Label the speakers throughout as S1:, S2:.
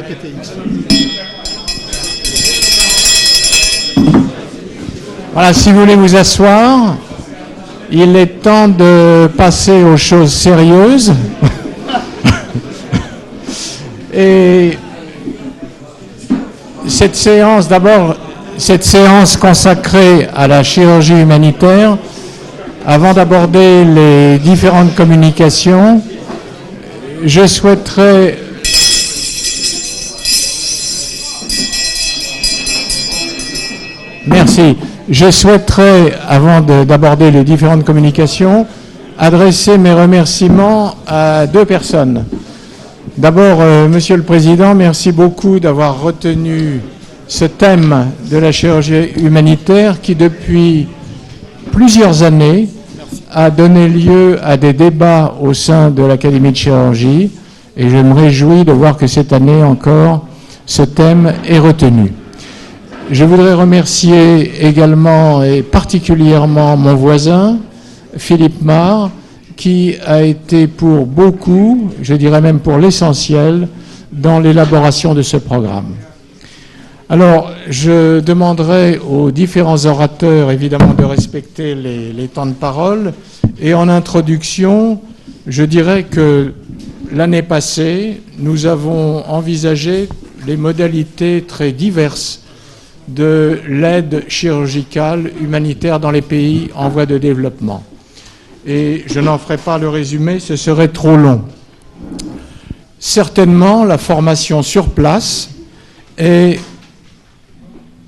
S1: PPTX.
S2: Voilà, si vous voulez vous asseoir, il est temps de passer aux choses sérieuses. Et cette séance, d'abord, cette séance consacrée à la chirurgie humanitaire, avant d'aborder les différentes communications, je souhaiterais merci. Je souhaiterais, avant d'aborder les différentes communications, adresser mes remerciements à deux personnes. D'abord, Monsieur le Président, merci beaucoup d'avoir retenu ce thème de la chirurgie humanitaire qui, depuis plusieurs années, a donné lieu à des débats au sein de l'Académie de chirurgie. Et je me réjouis de voir que cette année encore, ce thème est retenu. Je voudrais remercier également et particulièrement mon voisin, Philippe Marr, qui a été pour beaucoup, je dirais même pour l'essentiel, dans l'élaboration de ce programme. Alors, je demanderai aux différents orateurs, évidemment, de respecter les temps de parole. Et en introduction, je dirais que l'année passée, nous avons envisagé les modalités très diverses de l'aide chirurgicale humanitaire dans les pays en voie de développement. Et je n'en ferai pas le résumé, ce serait trop long. Certainement, la formation sur place est,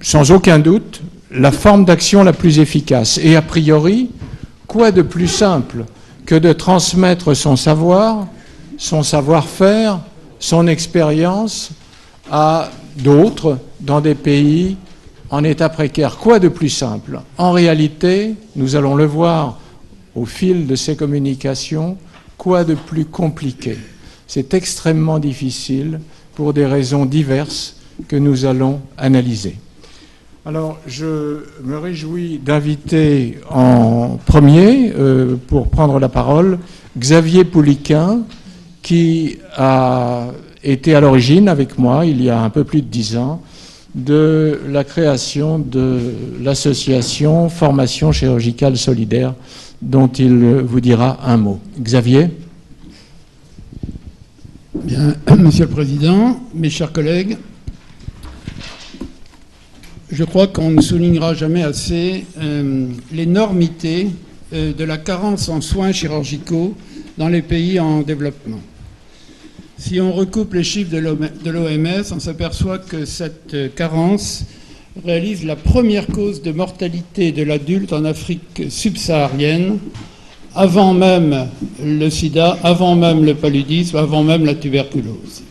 S2: sans aucun doute, la forme d'action la plus efficace. Et a priori, quoi de plus simple que de transmettre son savoir, son savoir-faire, son expérience à d'autres dans des pays en état précaire. Quoi de plus simple? En réalité, nous allons le voir au fil de ces communications, quoi de plus compliqué? C'est extrêmement difficile pour des raisons diverses que nous allons analyser. Alors, je me réjouis d'inviter en premier, pour prendre la parole, Xavier Pouliquin, qui a été à l'origine avec moi, il y a un peu plus de 10 ans, de la création de l'association Formation chirurgicale solidaire, dont il vous dira un mot. Xavier?
S3: Bien, Monsieur le Président, mes chers collègues, je crois qu'on ne soulignera jamais assez l'énormité de la carence en soins chirurgicaux dans les pays en développement. Si on recoupe les chiffres de l'OMS, on s'aperçoit que cette carence réalise la première cause de mortalité de l'adulte en Afrique subsaharienne, avant même le sida, avant même le paludisme, avant même la tuberculose.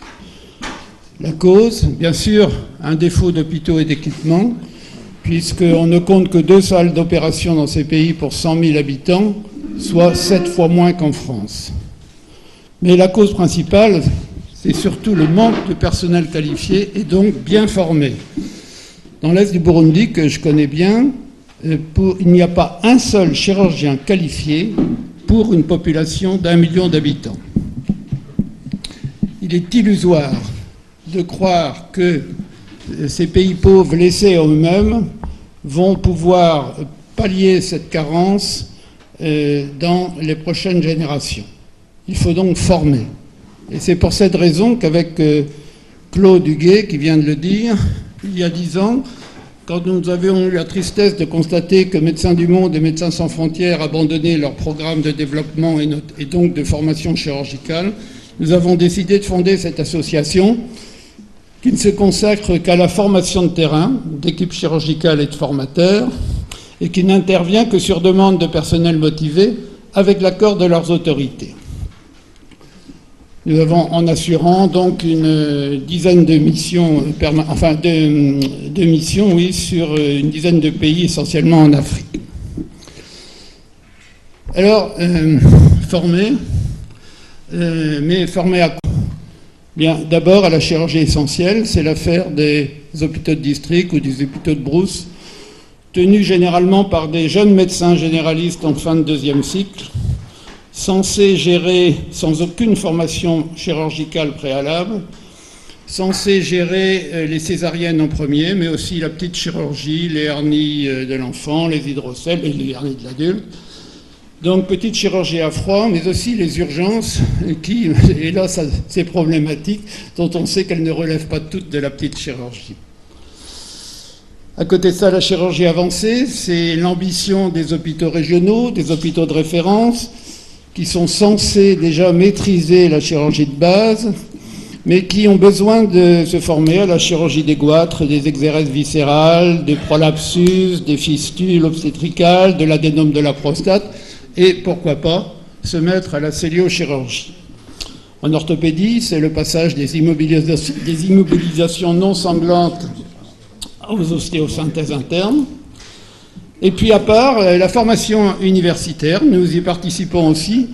S3: La cause, bien sûr, un défaut d'hôpitaux et d'équipements, puisqu'on ne compte que 2 salles d'opération dans ces pays pour 100 000 habitants, soit 7 fois moins qu'en France. Mais la cause principale, c'est surtout le manque de personnel qualifié et donc bien formé. Dans l'est du Burundi, que je connais bien, il n'y a pas un seul chirurgien qualifié pour une population d'1 million d'habitants. Il est illusoire de croire que ces pays pauvres laissés à eux-mêmes vont pouvoir pallier cette carence dans les prochaines générations. Il faut donc former. Et c'est pour cette raison qu'avec Claude Huguet, qui vient de le dire, il y a 10 ans, quand nous avions eu la tristesse de constater que Médecins du Monde et Médecins sans frontières abandonnaient leur programme de développement et donc de formation chirurgicale, nous avons décidé de fonder cette association qui ne se consacre qu'à la formation de terrain, d'équipes chirurgicales et de formateurs, et qui n'intervient que sur demande de personnel motivé avec l'accord de leurs autorités. Nous avons en assurant donc une dizaine de missions, de missions, oui, sur une dizaine de pays, essentiellement en Afrique. Alors, former, mais former à quoi? Bien, d'abord à la chirurgie essentielle, c'est l'affaire des hôpitaux de district ou des hôpitaux de brousse, tenus généralement par des jeunes médecins généralistes en fin de 2e cycle, censés gérer sans aucune formation chirurgicale préalable censé gérer les césariennes en premier, mais aussi la petite chirurgie, les hernies de l'enfant, les hydrocèles et les hernies de l'adulte. Donc petite chirurgie à froid, mais aussi les urgences, qui, et là c'est problématique, dont on sait qu'elles ne relèvent pas toutes de la petite chirurgie. À côté de ça, la chirurgie avancée, c'est l'ambition des hôpitaux régionaux, des hôpitaux de référence, qui sont censés déjà maîtriser la chirurgie de base, mais qui ont besoin de se former à la chirurgie des goitres, des exéreses viscérales, des prolapsus, des fistules obstétricales, de l'adénome de la prostate, et pourquoi pas se mettre à la celluliochirurgie. En orthopédie, c'est le passage des immobilisations non sanglantes aux ostéosynthèses internes. Et puis à part, la formation universitaire, nous y participons aussi,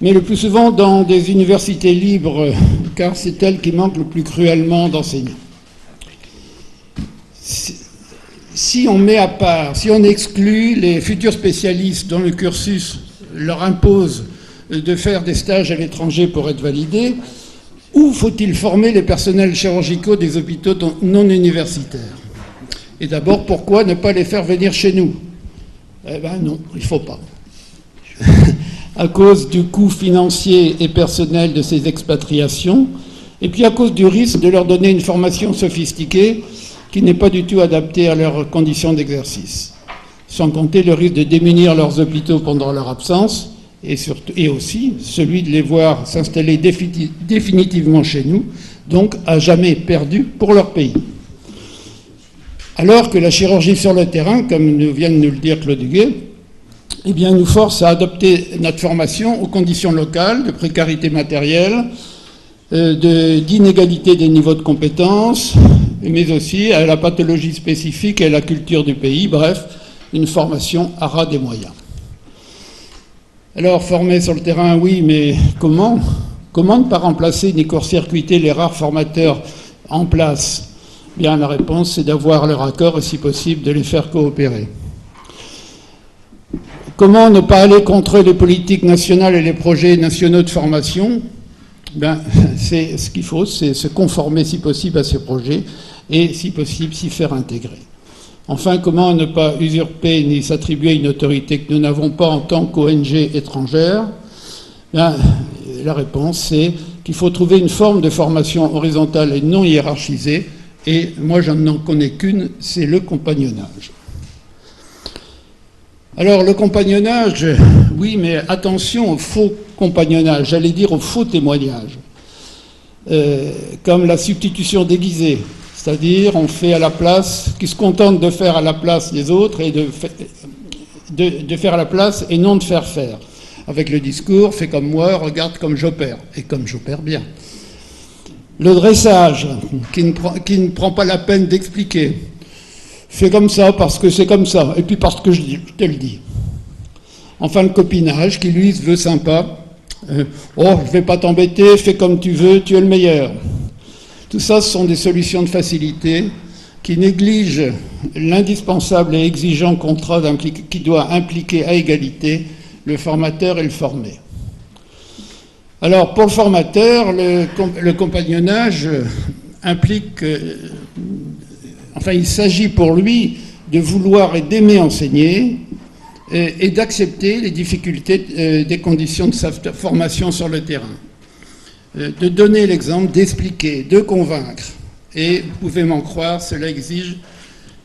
S3: mais le plus souvent dans des universités libres, car c'est elle qui manque le plus cruellement d'enseignants. Si on met à part, si on exclut les futurs spécialistes dont le cursus leur impose de faire des stages à l'étranger pour être validés, où faut-il former les personnels chirurgicaux des hôpitaux non universitaires? Et d'abord, pourquoi ne pas les faire venir chez nous? Eh bien non, il ne faut pas. À cause du coût financier et personnel de ces expatriations, et puis à cause du risque de leur donner une formation sophistiquée qui n'est pas du tout adaptée à leurs conditions d'exercice. Sans compter le risque de démunir leurs hôpitaux pendant leur absence, et aussi celui de les voir s'installer définitivement chez nous, donc à jamais perdu pour leur pays. Alors que la chirurgie sur le terrain, comme vient de nous le dire Claude Huguet, eh bien, nous force à adapter notre formation aux conditions locales, de précarité matérielle, d'inégalité des niveaux de compétences, mais aussi à la pathologie spécifique et à la culture du pays, bref, une formation à ras des moyens. Alors, former sur le terrain, oui, mais comment? Comment ne pas remplacer ni court-circuiter les rares formateurs en place? Bien, la réponse, c'est d'avoir leur accord et, si possible, de les faire coopérer. Comment ne pas aller contre les politiques nationales et les projets nationaux de formation? Ben, c'est ce qu'il faut, c'est se conformer, si possible, à ces projets et, si possible, s'y faire intégrer. Enfin, comment ne pas usurper ni s'attribuer une autorité que nous n'avons pas en tant qu'ONG étrangère? Ben, la réponse, c'est qu'il faut trouver une forme de formation horizontale et non hiérarchisée. Et moi, je n'en connais qu'une, c'est le compagnonnage. Alors, le compagnonnage, oui, mais attention au faux compagnonnage, j'allais dire au faux témoignage. Comme la substitution déguisée, c'est-à-dire on fait à la place, qui se contente de faire à la place des autres et de faire à la place et non de faire faire. Avec le discours, fais comme moi, regarde comme j'opère, et comme j'opère bien. Le dressage, qui ne prend pas la peine d'expliquer. Fais comme ça parce que c'est comme ça, et puis parce que je te le dis. Enfin, le copinage, qui lui se veut sympa. Oh, je ne vais pas t'embêter, fais comme tu veux, tu es le meilleur. Tout ça, ce sont des solutions de facilité qui négligent l'indispensable et exigeant contrat qui doit impliquer à égalité le formateur et le formé. Alors, pour le formateur, le compagnonnage implique... Enfin, il s'agit pour lui de vouloir et d'aimer enseigner et d'accepter les difficultés des conditions de sa formation sur le terrain. De donner l'exemple, d'expliquer, de convaincre. Et vous pouvez m'en croire, cela exige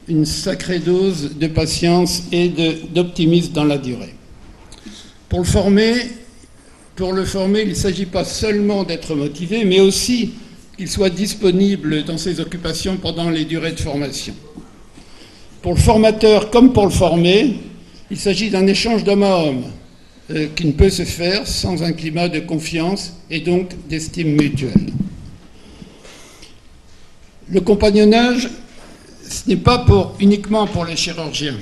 S3: une sacrée dose de patience et d'optimisme dans la durée. Pour le former, il ne s'agit pas seulement d'être motivé, mais aussi qu'il soit disponible dans ses occupations pendant les durées de formation. Pour le formateur comme pour le formé, il s'agit d'un échange d'homme à homme qui ne peut se faire sans un climat de confiance et donc d'estime mutuelle. Le compagnonnage, ce n'est pas uniquement pour les chirurgiens,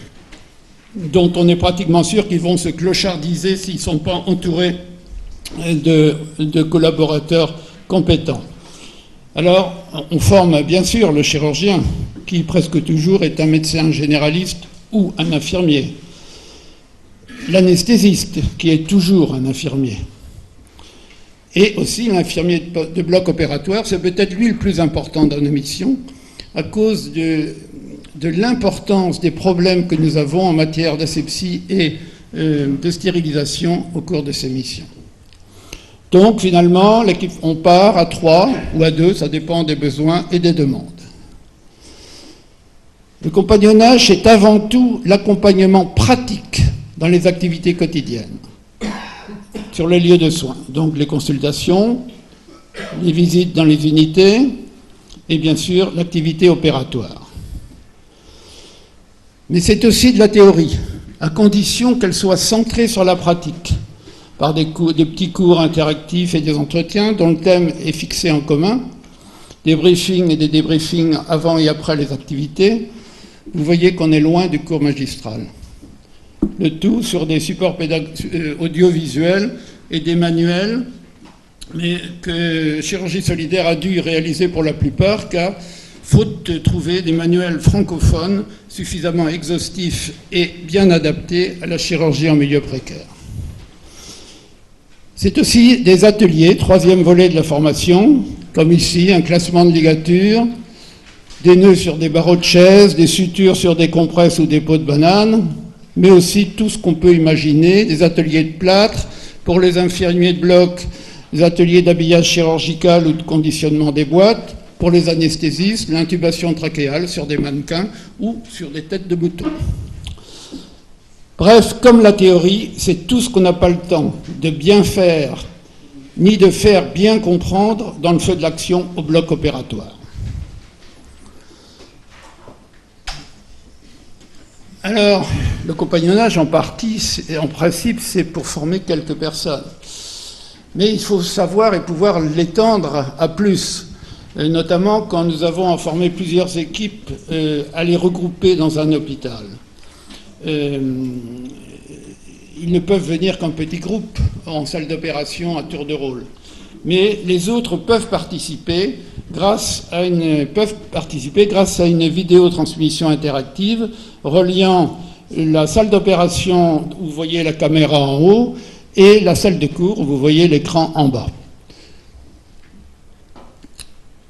S3: dont on est pratiquement sûr qu'ils vont se clochardiser s'ils ne sont pas entourés de collaborateurs compétents. Alors, on forme bien sûr le chirurgien, qui presque toujours est un médecin généraliste ou un infirmier. L'anesthésiste, qui est toujours un infirmier. Et aussi l'infirmier de bloc opératoire, c'est peut-être lui le plus important dans nos missions, à cause de l'importance des problèmes que nous avons en matière d'asepsie et de stérilisation au cours de ces missions. Donc finalement, on part à 3 ou à 2, ça dépend des besoins et des demandes. Le compagnonnage, c'est avant tout l'accompagnement pratique dans les activités quotidiennes, sur les lieux de soins. Donc les consultations, les visites dans les unités et bien sûr l'activité opératoire. Mais c'est aussi de la théorie, à condition qu'elle soit centrée sur la pratique, par des petits cours interactifs et des entretiens dont le thème est fixé en commun, des briefings et des débriefings avant et après les activités. Vous voyez qu'on est loin du cours magistral. Le tout sur des supports audiovisuels et des manuels, mais que Chirurgie Solidaire a dû réaliser pour la plupart, car faute de trouver des manuels francophones suffisamment exhaustifs et bien adaptés à la chirurgie en milieu précaire. C'est aussi des ateliers, 3e volet de la formation, comme ici, un classement de ligatures, des nœuds sur des barreaux de chaise, des sutures sur des compresses ou des pots de banane, mais aussi tout ce qu'on peut imaginer, des ateliers de plâtre, pour les infirmiers de bloc, des ateliers d'habillage chirurgical ou de conditionnement des boîtes, pour les anesthésistes, l'intubation trachéale sur des mannequins ou sur des têtes de moutons. Bref, comme la théorie, c'est tout ce qu'on n'a pas le temps de bien faire, ni de faire bien comprendre dans le feu de l'action au bloc opératoire. Alors, le compagnonnage, en principe, c'est pour former quelques personnes. Mais il faut savoir et pouvoir l'étendre à plus, notamment quand nous avons à former plusieurs équipes à les regrouper dans un hôpital. Ils ne peuvent venir qu'en petits groupes, en salle d'opération, à tour de rôle. Mais les autres peuvent participer grâce à une vidéotransmission interactive reliant la salle d'opération où vous voyez la caméra en haut et la salle de cours où vous voyez l'écran en bas.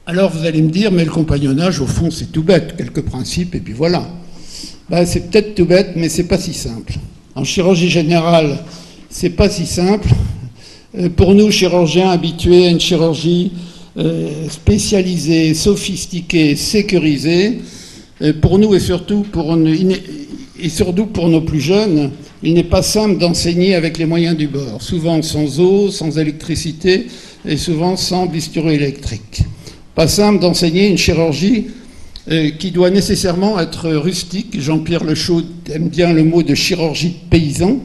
S3: Alors vous allez me dire, mais le compagnonnage, au fond, c'est tout bête, quelques principes, et puis voilà. Ben, c'est peut-être tout bête, mais c'est pas si simple. En chirurgie générale, c'est pas si simple. Pour nous, chirurgiens habitués à une chirurgie spécialisée, sophistiquée, sécurisée, pour nous et surtout pour nos plus jeunes, il n'est pas simple d'enseigner avec les moyens du bord, souvent sans eau, sans électricité et souvent sans bistouri électrique. Pas simple d'enseigner une chirurgie qui doit nécessairement être rustique. Jean-Pierre Lechaud aime bien le mot de chirurgie de paysan,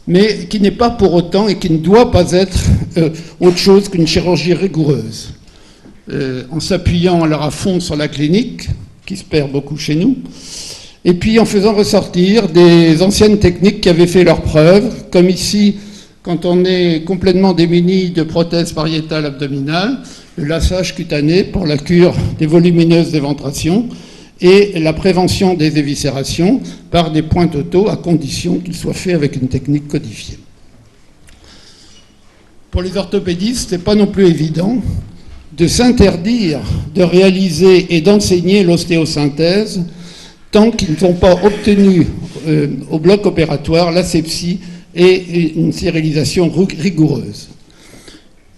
S3: mais qui n'est pas pour autant et qui ne doit pas être autre chose qu'une chirurgie rigoureuse. En s'appuyant alors à fond sur la clinique, qui se perd beaucoup chez nous, et puis en faisant ressortir des anciennes techniques qui avaient fait leurs preuves, comme ici, quand on est complètement démuni de prothèses pariétales abdominales, le lassage cutané pour la cure des volumineuses d'éventration et la prévention des éviscérations par des points totaux à condition qu'ils soient faits avec une technique codifiée. Pour les orthopédistes, ce n'est pas non plus évident de s'interdire de réaliser et d'enseigner l'ostéosynthèse tant qu'ils n'ont pas obtenu au bloc opératoire l'asepsie et une stérilisation rigoureuse.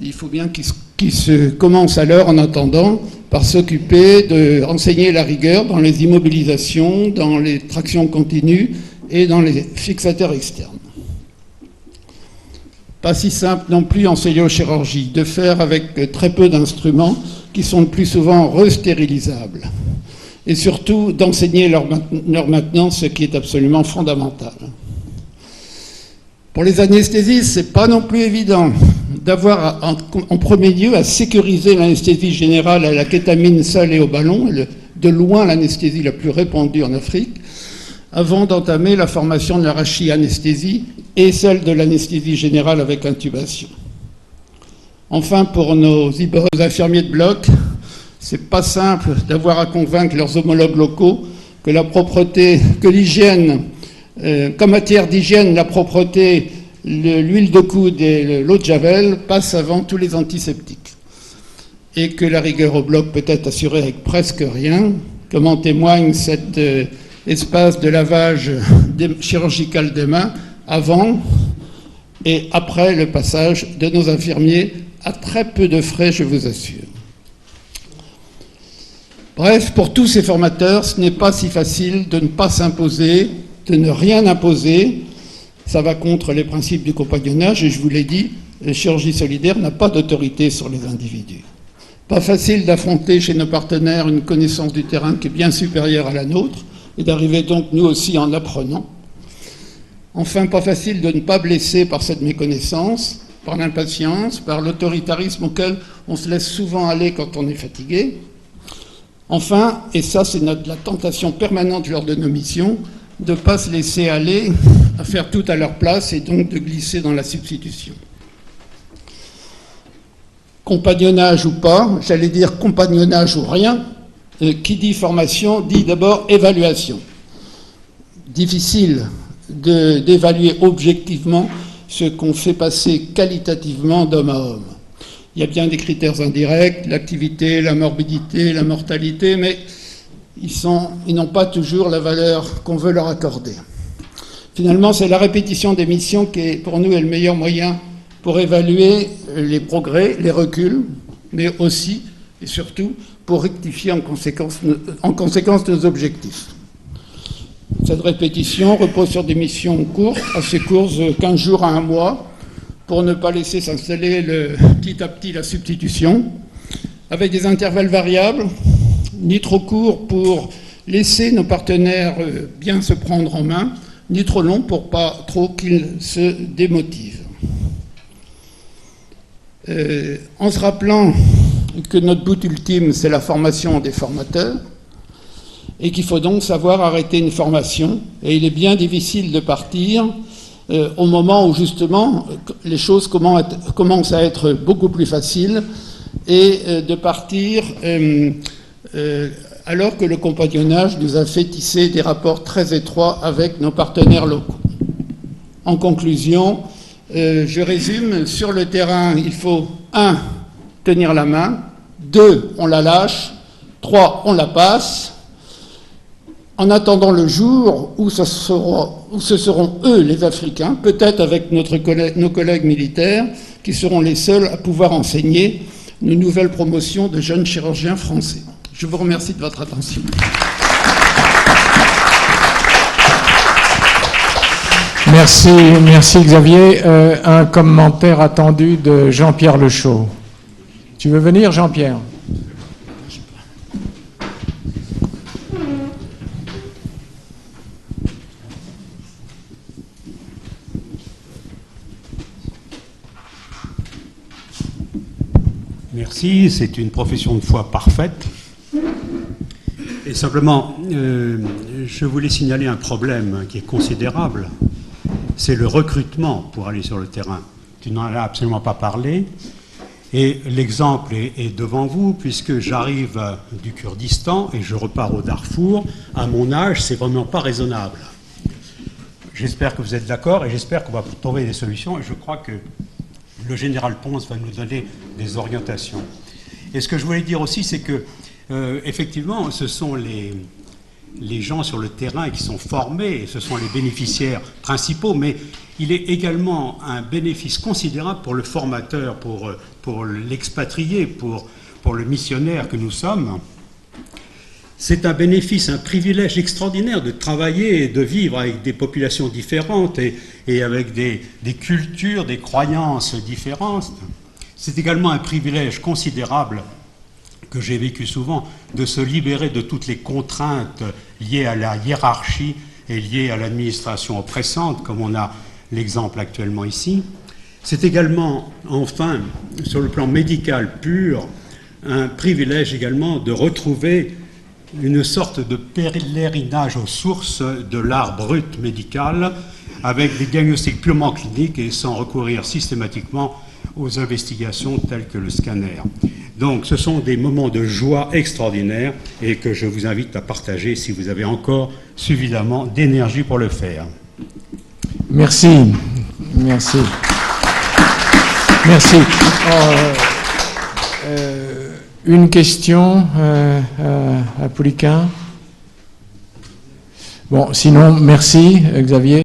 S3: Il faut bien qu'ils se commencent alors, en attendant, par s'occuper d'enseigner la rigueur dans les immobilisations, dans les tractions continues et dans les fixateurs externes. Pas si simple non plus en cellulochirurgie, de faire avec très peu d'instruments qui sont le plus souvent restérilisables. Et surtout d'enseigner leur maintenance, ce qui est absolument fondamental. Pour les anesthésistes, ce n'est pas non plus évident d'avoir en premier lieu à sécuriser l'anesthésie générale à la kétamine seule et au ballon, de loin l'anesthésie la plus répandue en Afrique, avant d'entamer la formation de la rachianesthésie et celle de l'anesthésie générale avec intubation. Enfin, pour nos infirmiers de bloc, c'est pas simple d'avoir à convaincre leurs homologues locaux que l'hygiène, qu'en matière d'hygiène, la propreté, l'huile de coude et l'eau de Javel passent avant tous les antiseptiques. Et que la rigueur au bloc peut être assurée avec presque rien, comme en témoigne cet espace de lavage chirurgical des mains avant et après le passage de nos infirmiers à très peu de frais, je vous assure. Bref, pour tous ces formateurs, ce n'est pas si facile de ne pas s'imposer, de ne rien imposer. Ça va contre les principes du compagnonnage et je vous l'ai dit, la chirurgie solidaire n'a pas d'autorité sur les individus. Pas facile d'affronter chez nos partenaires une connaissance du terrain qui est bien supérieure à la nôtre et d'arriver donc nous aussi en apprenant. Enfin, pas facile de ne pas blesser par cette méconnaissance, par l'impatience, par l'autoritarisme auquel on se laisse souvent aller quand on est fatigué. Enfin, et ça c'est la tentation permanente lors de nos missions, de ne pas se laisser aller à faire tout à leur place et donc de glisser dans la substitution. Compagnonnage ou pas, j'allais dire compagnonnage ou rien, qui dit formation dit d'abord évaluation. Difficile d'évaluer objectivement ce qu'on fait passer qualitativement d'homme à homme. Il y a bien des critères indirects, l'activité, la morbidité, la mortalité, mais ils n'ont pas toujours la valeur qu'on veut leur accorder. Finalement, c'est la répétition des missions qui, pour nous, est le meilleur moyen pour évaluer les progrès, les reculs, mais aussi et surtout pour rectifier en conséquence nos objectifs. Cette répétition repose sur des missions courtes, assez courtes, 15 jours à 1 mois, pour ne pas laisser s'installer petit à petit la substitution, avec des intervalles variables, ni trop courts pour laisser nos partenaires bien se prendre en main, ni trop longs pour pas trop qu'ils se démotivent. En se rappelant que notre but ultime, c'est la formation des formateurs, et qu'il faut donc savoir arrêter une formation, et il est bien difficile de partir au moment où justement les choses commencent à être beaucoup plus faciles, et de partir alors que le compagnonnage nous a fait tisser des rapports très étroits avec nos partenaires locaux. En conclusion, je résume, sur le terrain, il faut 1. Tenir la main, 2. On la lâche, 3. On la passe. En attendant le jour où ce seront eux, les Africains, peut-être avec nos collègues militaires, qui seront les seuls à pouvoir enseigner nos nouvelles promotions de jeunes chirurgiens français. Je vous remercie de votre attention.
S2: Merci Xavier. Un commentaire attendu de Jean-Pierre Lechaud. Tu veux venir, Jean-Pierre ?
S1: Merci, c'est une profession de foi parfaite. Et simplement, je voulais signaler un problème qui est considérable, c'est le recrutement pour aller sur le terrain. Tu n'en as absolument pas parlé, et l'exemple est devant vous, puisque j'arrive du Kurdistan et je repars au Darfour. À mon âge, c'est vraiment pas raisonnable. J'espère que vous êtes d'accord, et j'espère qu'on va trouver des solutions, et je crois que le général Ponce va nous donner des orientations. Et ce que je voulais dire aussi, c'est que, effectivement, ce sont les gens sur le terrain qui sont formés, et ce sont les bénéficiaires principaux, mais il est également un bénéfice considérable pour le formateur, pour l'expatrié, pour le missionnaire que nous sommes. C'est un bénéfice, un privilège extraordinaire de travailler et de vivre avec des populations différentes et avec des cultures, des croyances différentes. C'est également un privilège considérable que j'ai vécu souvent, de se libérer de toutes les contraintes liées à la hiérarchie et liées à l'administration oppressante, comme on a l'exemple actuellement ici. C'est également, enfin, sur le plan médical pur, un privilège également de retrouver une sorte de pèlerinage aux sources de l'art brut médical, avec des diagnostics purement cliniques et sans recourir systématiquement aux investigations telles que le scanner. Donc ce sont des moments de joie extraordinaires et que je vous invite à partager si vous avez encore suffisamment d'énergie pour le faire.
S2: Merci. Merci. Merci. Une question à Pouliquen. Bon, sinon, merci Xavier.